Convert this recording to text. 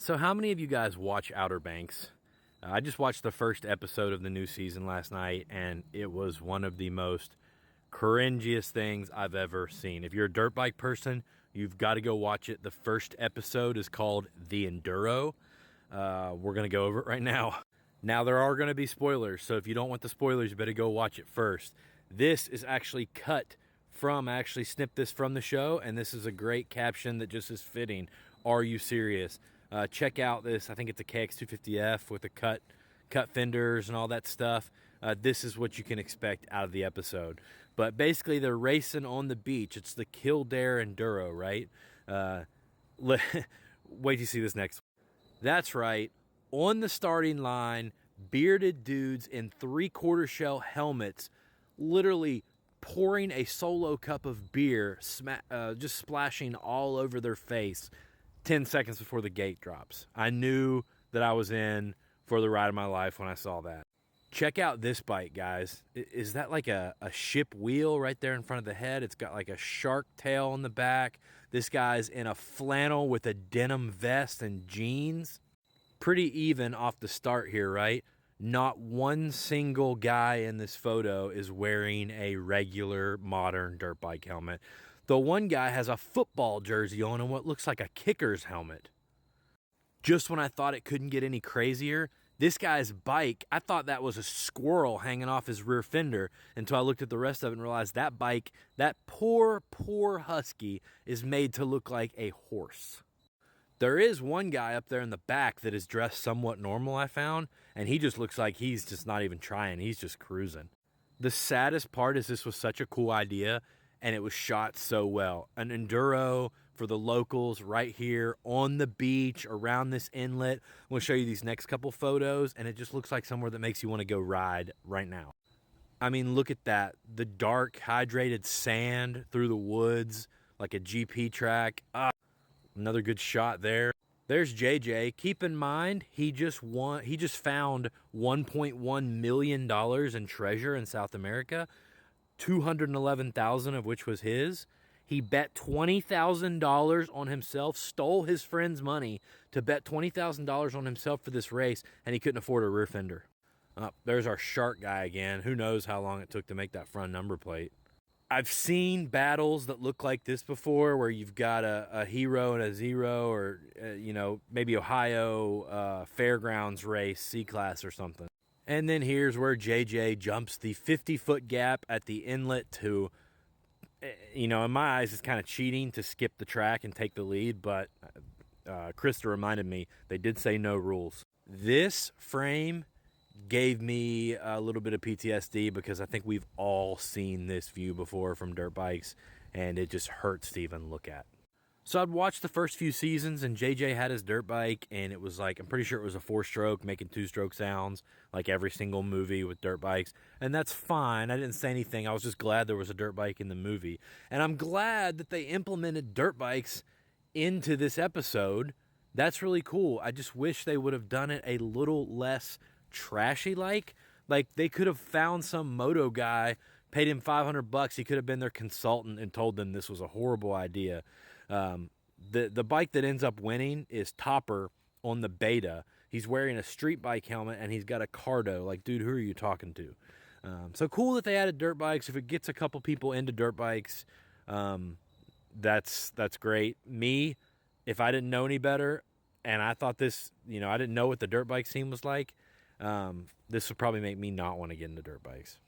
So how many of you guys watch Outer Banks? I just watched the first episode of the new season last night, and it was one of the most cringiest things I've ever seen. If you're a dirt bike person, you've got to go watch it. The first episode is called The Enduro. We're going to go over it right now. Now, there are going to be spoilers, so if you don't want the spoilers, you better go watch it first. This is actually cut from, I actually snipped this from the show, and this is a great caption that just is fitting. Are you serious? Check out this, I think it's a KX250F with the cut fenders and all that stuff. This is what you can expect out of the episode. But basically, they're racing on the beach. It's the Kildare Enduro, right? Wait till you see this next one. That's right. On the starting line, bearded dudes in 3/4 shell helmets, literally pouring a solo cup of beer, just splashing all over their face 10 seconds before the gate drops. I knew that I was in for the ride of my life when I saw that. Check out this bike, guys. Is that like a ship wheel right there in front of the head? It's got like a shark tail on the back. This guy's in a flannel with a denim vest and jeans. Pretty even off the start here, right? Not one single guy in this photo is wearing a regular modern dirt bike helmet. The one guy has a football jersey on and what looks like a kicker's helmet. Just when I thought it couldn't get any crazier, this guy's bike, I thought that was a squirrel hanging off his rear fender until I looked at the rest of it and realized that bike, that poor husky, is made to look like a horse. There is one guy up there in the back that is dressed somewhat normal, I found, and he just looks like he's just not even trying. He's just cruising. The saddest part is this was such a cool idea, and it was shot so well. An enduro for the locals right here on the beach around this inlet. I'm going to show you these next couple photos, and it just looks like somewhere that makes you want to go ride right now. I mean, look at that. The dark, hydrated sand through the woods like a GP track. Another good shot there. There's JJ. Keep in mind, he just found $1.1 million in treasure in South America, 211,000 of which was his. He bet $20,000 on himself, stole his friend's money to bet $20,000 on himself for this race, and he couldn't afford a rear fender. There's our shark guy again. Who knows how long it took to make that front number plate. I've seen battles that look like this before where you've got a hero and a zero, or, maybe Ohio Fairgrounds race, C-Class or something. And then here's where JJ jumps the 50-foot gap at the inlet to, in my eyes, it's kind of cheating to skip the track and take the lead, but Krista reminded me they did say no rules. This frame gave me a little bit of PTSD because I think we've all seen this view before from dirt bikes, and it just hurts to even look at. So I'd watched the first few seasons, and JJ had his dirt bike, and it was like, I'm pretty sure it was a 4-stroke making 2-stroke sounds like every single movie with dirt bikes, and that's fine. I didn't say anything. I was just glad there was a dirt bike in the movie, and I'm glad that they implemented dirt bikes into this episode. That's really cool. I just wish they would have done it a little less trashy. Like they could have found some moto guy, paid him $500. He could have been their consultant and told them this was a horrible idea. The bike that ends up winning is Topper on the Beta. He's wearing a street bike helmet and he's got a Cardo. Like, dude, who are you talking to? So cool that they added dirt bikes. If it gets a couple people into dirt bikes, that's great. Me, if I didn't know any better and I thought this, I didn't know what the dirt bike scene was like, this would probably make me not want to get into dirt bikes.